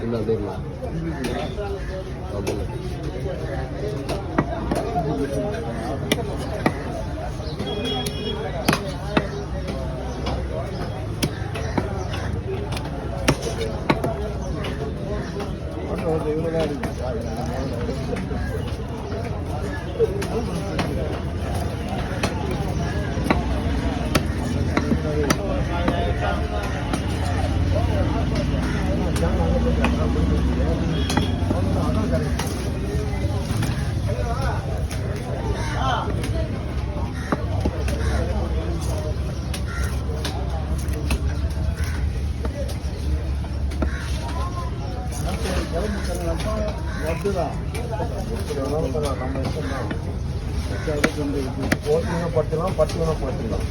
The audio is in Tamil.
இல்லை அப்படியே இல்லை ஆமாங்க இவ்வளோதான் இருக்கு வட்டுதான் நம்ம இஷ்டம் தான் போட்டுனா படுத்துக்கலாம் பட்டுனா படுத்துக்கலாம்